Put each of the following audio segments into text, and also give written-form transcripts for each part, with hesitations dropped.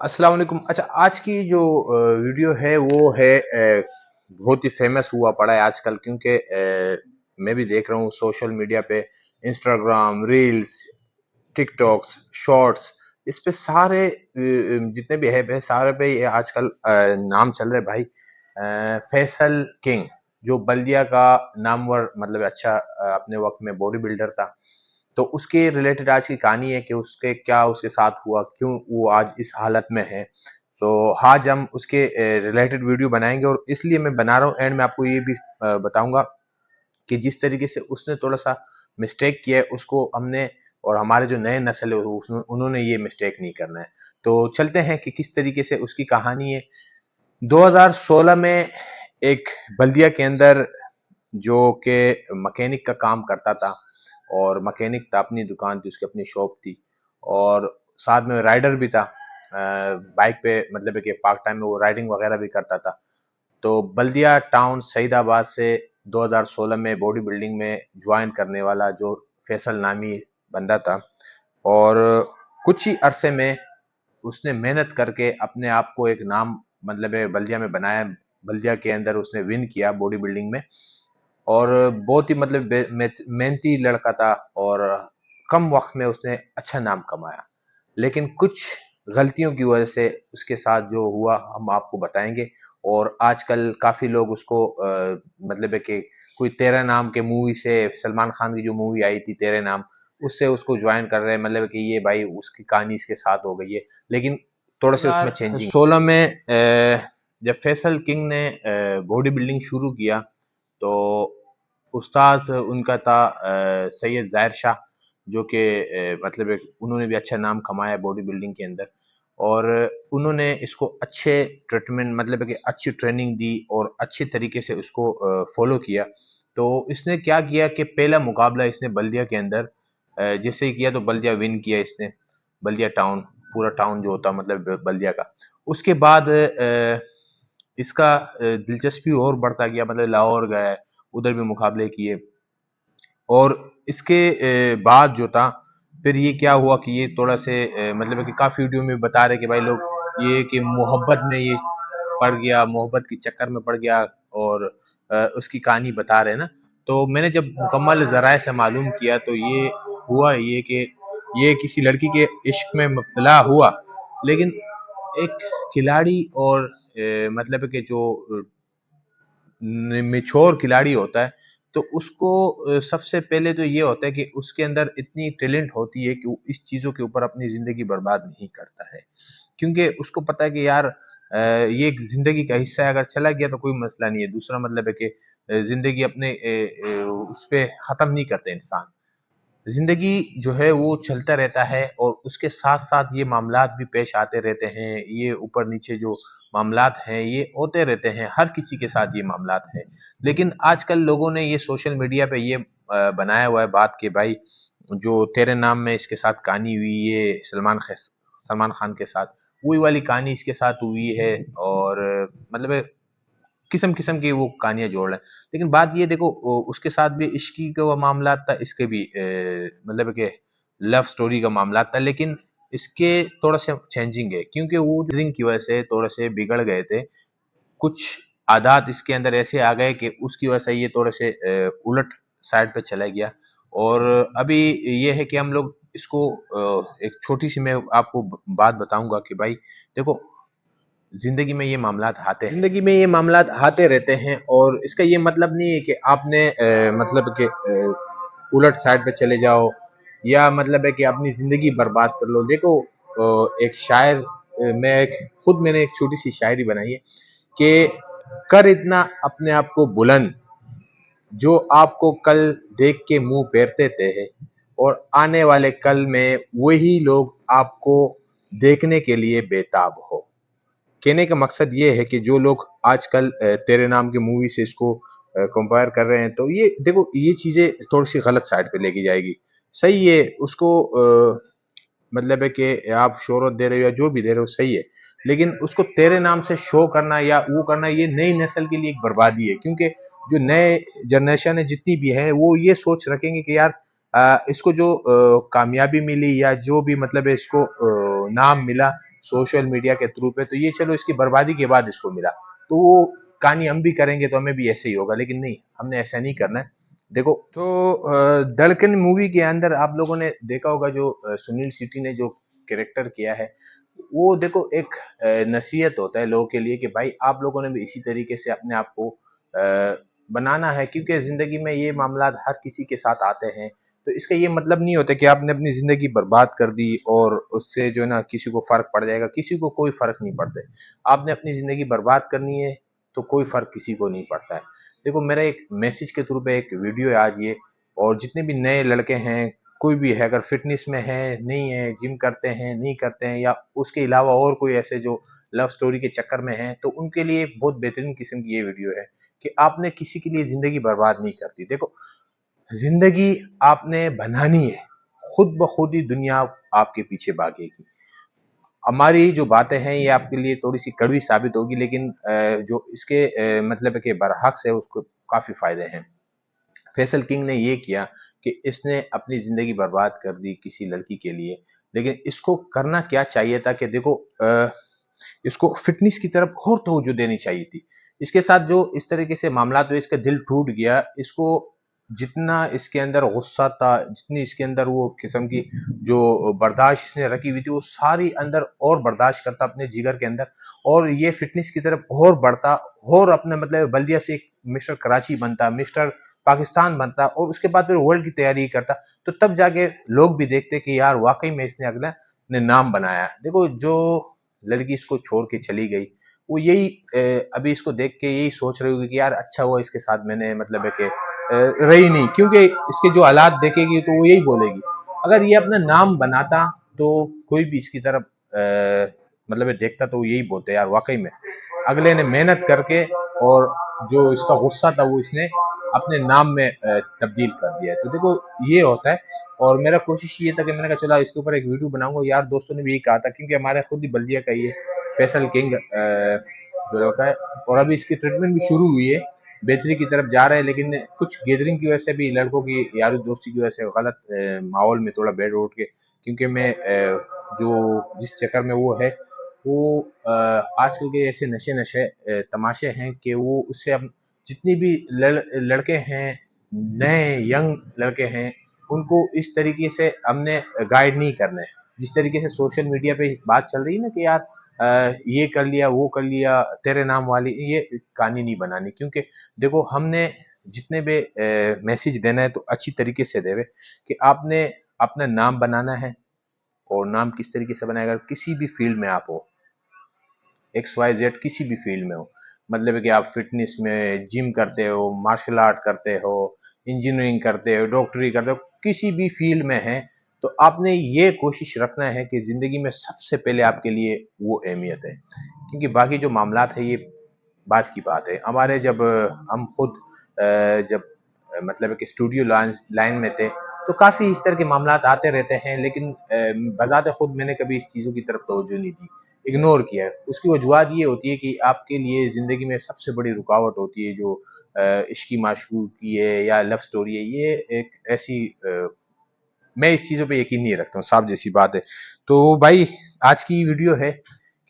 अस्सलाम वालेकुम। अच्छा, आज की जो वीडियो है वो है बहुत ही फेमस हुआ पड़ा है आजकल, क्योंकि मैं भी देख रहा हूँ सोशल मीडिया पे, इंस्टाग्राम रील्स, टिकटॉक्स, शॉर्ट्स, इस पे सारे जितने भी ऐप है सारे पे ये आजकल नाम चल रहे भाई। फैसल किंग, जो बल्दिया का नामवर, मतलब अच्छा अपने वक्त में बॉडी बिल्डर था। तो उसके रिलेटेड आज की कहानी है कि उसके क्या उसके साथ हुआ, क्यों वो आज इस हालत में है। तो आज हम उसके रिलेटेड वीडियो बनाएंगे, और इसलिए मैं बना रहा हूँ। एंड में आपको ये भी बताऊंगा कि जिस तरीके से उसने थोड़ा सा मिस्टेक किया है, उसको हमने और हमारे जो नए नस्ल है उन्होंने ये मिस्टेक नहीं करना है। तो चलते हैं कि किस तरीके से उसकी कहानी है। 2016 में एक बल्दिया के अंदर, जो कि मैकेनिक का काम करता था, और मैकेनिक था, अपनी दुकान थी, उसकी अपनी शॉप थी, और साथ में राइडर भी था। बाइक पे, मतलब कि पार्ट टाइम में वो राइडिंग वगैरह भी करता था। तो बल्दिया टाउन सईदाबाद से 2016 में बॉडी बिल्डिंग में ज्वाइन करने वाला जो फैसल नामी बंदा था, और कुछ ही अरसे में उसने मेहनत करके अपने आप को एक नाम, मतलब बल्दिया में बनाया। बल्दिया के अंदर उसने विन किया बॉडी बिल्डिंग में, और बहुत ही मतलब मेहनती लड़का था, और कम वक्त में उसने अच्छा नाम कमाया। लेकिन कुछ गलतियों की वजह से उसके साथ जो हुआ हम आपको बताएंगे। और आजकल काफी लोग उसको मतलब है कि कोई तेरा नाम के मूवी से, सलमान खान की जो मूवी आई थी तेरे नाम, उससे उसको ज्वाइन कर रहे हैं, मतलब कि ये भाई उसकी कहानी इसके साथ हो गई है। लेकिन थोड़े से उसमें चेंजिंग 16 में जब फैसल किंग ने बॉडी बिल्डिंग शुरू किया, तो उस्ताद उनका था सैयद जाहिर शाह, जो कि मतलब उन्होंने भी अच्छा नाम कमाया बॉडी बिल्डिंग के अंदर। और उन्होंने इसको अच्छे ट्रीटमेंट, मतलब कि अच्छी ट्रेनिंग दी, और अच्छे तरीके से उसको फॉलो किया। तो इसने क्या किया कि पहला मुकाबला इसने बल्दिया के अंदर जैसे ही किया, तो बल्दिया विन किया इसने। बल्दिया टाउन, पूरा टाउन जो होता मतलब बल्दिया का। उसके बाद इसका दिलचस्पी और बढ़ता गया, मतलब लाहौर गए, उधर भी मुकाबले किए। और इसके बाद जो था, फिर ये क्या हुआ कि ये थोड़ा से मतलब कि काफ़ी वीडियो में बता रहे कि भाई लोग ये कि मोहब्बत में ये पड़ गया, मोहब्बत के चक्कर में पड़ गया, और उसकी कहानी बता रहे हैं ना। तो मैंने जब मुकम्मल ज़राए से मालूम किया, तो ये हुआ ये कि ये किसी लड़की के इश्क में मुब्तला हुआ। लेकिन एक खिलाड़ी, और मतलब कि जो मेच्योर खिलाड़ी होता है, तो उसको सबसे पहले तो ये होता है कि उसके अंदर इतनी टैलेंट होती है कि वो इस चीज़ों के ऊपर अपनी ज़िंदगी बर्बाद नहीं करता है। क्योंकि उसको पता है कि यार ये एक ज़िंदगी का हिस्सा है, अगर चला गया तो कोई मसला नहीं है। दूसरा मतलब है कि ज़िंदगी अपने उस पे ख़त्म नहीं करते इंसान। जिंदगी जो है वो चलता रहता है, और उसके साथ साथ ये मामलात भी पेश आते रहते हैं। ये ऊपर नीचे जो मामलात हैं ये होते रहते हैं, हर किसी के साथ ये मामलात है। लेकिन आजकल लोगों ने ये सोशल मीडिया पे ये बनाया हुआ है बात कि भाई, जो तेरे नाम में इसके साथ कहानी हुई, ये सलमान खान के साथ वही वाली कहानी इसके साथ हुई है। और मतलब किस्म किस्म की वो कहानियां जोड़ रहे हैं। लेकिन बात ये देखो, उसके साथ भी इश्की का वो मामला था, इसके भी मतलब कि लव स्टोरी का मामला था। लेकिन इसके थोड़ा सा चेंजिंग है, क्योंकि वो ड्रिंक की वजह से थोड़े से बिगड़ गए थे। कुछ आदात इसके अंदर ऐसे आ गए कि उसकी वजह से ये थोड़े से उलट साइड पे चला गया। और अभी ये है कि हम लोग इसको एक छोटी सी मैं आपको बात बताऊंगा कि भाई देखो, जिंदगी में ये मामलात आते हैं, जिंदगी में ये मामलात आते रहते हैं। और इसका ये मतलब नहीं है कि आपने मतलब कि उलट साइड पे चले जाओ, या मतलब है कि अपनी जिंदगी बर्बाद कर लो। देखो, एक शायर, मैं एक खुद मैंने एक छोटी सी शायरी बनाई है कि कर इतना अपने आप को बुलंद, जो आपको कल देख के मुंह फेरते थे, और आने वाले कल में वही लोग आपको देखने के लिए बेताब हो। कहने का मकसद ये है कि जो लोग आजकल तेरे नाम की मूवी से इसको कंपेयर कर रहे हैं, तो ये देखो, ये चीजें थोड़ी सी गलत साइड पे लेके जाएगी। सही है उसको मतलब है कि आप शोहरत दे रहे हो या जो भी दे रहे हो, सही है। लेकिन उसको तेरे नाम से शो करना या वो करना, ये नई नस्ल के लिए एक बर्बादी है। क्योंकि जो नए जनरेशन है जितनी भी है, वो ये सोच रखेंगे कि यार इसको जो कामयाबी मिली, या जो भी मतलब है इसको नाम मिला, सोशल मीडिया के थ्रू पे, तो ये चलो इसकी बर्बादी के बाद इसको मिला, तो वो कहानी हम भी करेंगे तो हमें भी ऐसे ही होगा, लेकिन नहीं, हमने ऐसा नहीं करना है। देखो तो धड़कन मूवी के अंदर आप लोगों ने देखा होगा जो सुनील शेट्टी ने जो कैरेक्टर किया है, वो देखो एक नसीहत होता है लोगों के लिए कि भाई आप लोगों ने भी इसी तरीके से अपने आप को बनाना है, क्योंकि जिंदगी में ये मामला हर किसी के साथ आते हैं। तो इसका ये मतलब नहीं होता कि आपने अपनी जिंदगी बर्बाद कर दी और उससे जो है ना किसी को फर्क पड़ जाएगा, किसी को कोई फर्क नहीं पड़ता है। आपने अपनी जिंदगी बर्बाद करनी है तो कोई फर्क किसी को नहीं पड़ता है। देखो मेरा एक मैसेज के थ्रू पे एक वीडियो है आज ये, और जितने भी नए लड़के हैं, कोई भी है, अगर फिटनेस में है, नहीं है, जिम करते हैं, नहीं करते हैं, या उसके अलावा और कोई ऐसे जो लव स्टोरी के चक्कर में है, तो उनके लिए एक बहुत बेहतरीन किस्म की ये वीडियो है कि आपने किसी के लिए जिंदगी बर्बाद नहीं करती। देखो जिंदगी आपने बनानी है, खुद ब खुद ही दुनिया आपके पीछे भागेगी। हमारी जो बातें हैं ये आपके लिए थोड़ी सी कड़वी साबित होगी, लेकिन जो इसके मतलब है कि बरहक्स है उसको काफी फायदे हैं। फैसल किंग ने ये किया कि इसने अपनी जिंदगी बर्बाद कर दी किसी लड़की के लिए, लेकिन इसको करना क्या चाहिए था कि देखो इसको फिटनेस की तरफ और तवज्जो देनी चाहिए थी। इसके साथ जो इस तरीके से मामला हुए, इसका दिल टूट गया। इसको जितना इसके अंदर गुस्सा था, जितनी इसके अंदर वो किस्म की जो बर्दाश्त इसने रखी हुई थी, वो सारी अंदर और बर्दाश्त करता अपने जिगर के अंदर, और ये फिटनेस की तरफ और बढ़ता, और अपने मतलब बल्दिया से एक मिस्टर कराची बनता, मिस्टर पाकिस्तान बनता, और उसके बाद फिर वर्ल्ड की तैयारी करता। तो तब जाके लोग भी देखते कि यार वाकई में इसने अगला ने नाम बनाया। देखो जो लड़की इसको छोड़ के चली गई, वो यही अभी इसको देख के यही सोच रही होगी कि यार अच्छा हुआ इसके साथ मैंने मतलब है कि रही नहीं, क्योंकि इसके जो हालात देखेगी तो वो यही बोलेगी। अगर ये अपना नाम बनाता तो कोई भी इसकी तरफ मतलब देखता तो वो यही बोलते यार वाकई में अगले ने मेहनत करके और जो इसका गुस्सा था वो इसने अपने नाम में तब्दील कर दिया है। तो देखो ये होता है, और मेरा कोशिश ये था कि मैंने कहा चला इसके ऊपर एक वीडियो बनाऊंगा। यार दोस्तों ने भी यही कहा था, क्योंकि हमारे खुद ही बल्दिया का ये फैसल किंग जो होता है, और अभी इसकी ट्रीटमेंट भी शुरू हुई है, बेहतरी की तरफ जा रहा है, लेकिन कुछ गैदरिंग की वजह से भी, लड़कों की यारी दोस्ती की वजह से गलत माहौल में थोड़ा बैठ उठ के, क्योंकि मैं जो जिस चक्कर में वो है, वो आजकल के ऐसे नशे नशे तमाशे हैं कि वो उससे अब जितनी भी लड़के हैं, नए यंग लड़के हैं, उनको इस तरीके से हमने गाइड नहीं करना है। जिस तरीके से सोशल मीडिया पे बात चल रही है ना कि यार ये कर लिया, वो कर लिया, तेरे नाम वाली, ये कहानी नहीं बनानी। क्योंकि देखो हमने जितने भी मैसेज देना है तो अच्छी तरीके से देवे कि आपने अपना नाम बनाना है। और नाम किस तरीके से बनाएगा, किसी भी फील्ड में आप हो, एक्स वाई जेड किसी भी फील्ड में हो, मतलब है कि आप फिटनेस में जिम करते हो, मार्शल आर्ट करते हो, इंजीनियरिंग करते हो, डॉक्टरी करते हो, किसी भी फील्ड में है, तो आपने ये कोशिश रखना है कि जिंदगी में सबसे पहले आपके लिए वो अहमियत है। क्योंकि बाकी जो मामलात है ये बात की बात है। हमारे जब हम खुद जब मतलब है कि स्टूडियो लाइन में थे, तो काफी इस तरह के मामलात आते रहते हैं, लेकिन बजाते खुद मैंने कभी इस चीजों की तरफ तवज्जो नहीं दी, इग्नोर किया। उसकी वजूहत ये होती है कि आपके लिए जिंदगी में सबसे बड़ी रुकावट होती है जो इश्की माशूकी है या लव स्टोरी है। ये एक ऐसी मैं इस चीज़ों पे यकीन नहीं रखता हूँ, साफ जैसी बात है। तो भाई आज की वीडियो है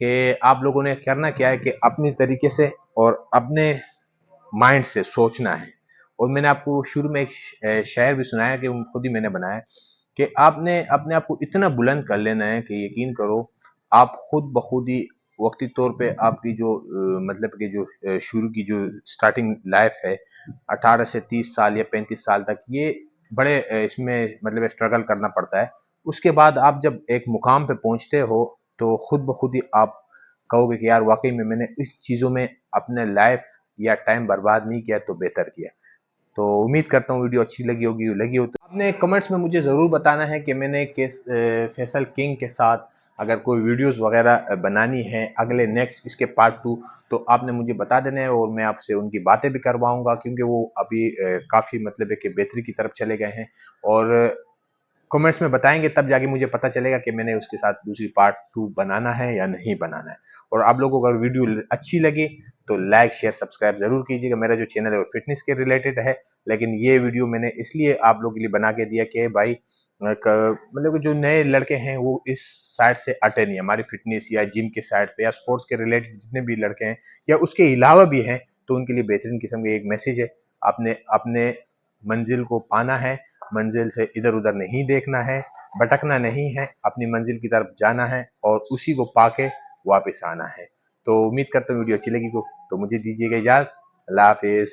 कि आप लोगों ने करना क्या है कि अपनी तरीके से और अपने माइंड से सोचना है। और मैंने आपको शुरू में एक शायर भी सुनाया कि वो खुद ही मैंने बनाया, कि आपने अपने आप को इतना बुलंद कर लेना है कि यकीन करो आप खुद ब खुद ही वक्ती तौर पे आपकी जो मतलब कि जो शुरू की जो स्टार्टिंग लाइफ है 18 से 30 साल या 35 साल तक, ये बड़े इसमें मतलब स्ट्रगल करना पड़ता है। उसके बाद आप जब एक मुकाम पे पहुंचते हो तो खुद ब खुद ही आप कहोगे कि यार वाकई में मैंने इस चीज़ों में अपने लाइफ या टाइम बर्बाद नहीं किया तो बेहतर किया। तो उम्मीद करता हूँ वीडियो अच्छी लगी हो तो आपने कमेंट्स में मुझे ज़रूर बताना है कि मैंने किस फैसल किंग के साथ अगर कोई वीडियोस वगैरह बनानी है अगले नेक्स्ट इसके पार्ट 2, तो आपने मुझे बता देना है और मैं आपसे उनकी बातें भी करवाऊंगा, क्योंकि वो अभी काफ़ी मतलब है कि बेहतरी की तरफ चले गए हैं। और कमेंट्स में बताएंगे, तब जाके मुझे पता चलेगा कि मैंने उसके साथ दूसरी पार्ट 2 बनाना है या नहीं बनाना है। और आप लोगों को अगर वीडियो अच्छी लगी तो लाइक शेयर सब्सक्राइब जरूर कीजिएगा। मेरा जो चैनल है वो फिटनेस के रिलेटेड है, लेकिन ये वीडियो मैंने इसलिए आप लोगों के लिए बना के दिया कि भाई मतलब जो नए लड़के हैं वो इस साइड से अटे नहीं, हमारी फिटनेस या जिम के साइड पे या स्पोर्ट्स के रिलेटेड जितने भी लड़के हैं या उसके अलावा भी हैं, तो उनके लिए बेहतरीन किस्म का एक मैसेज है। आपने अपने मंजिल को पाना है, मंजिल से इधर उधर नहीं देखना है, भटकना नहीं है, अपनी मंजिल की तरफ जाना है और उसी को पाके वापस आना है। तो उम्मीद करता हूँ वीडियो अच्छी लगी को, तो मुझे दीजिएगा इजाजत। अल्लाह हाफिज।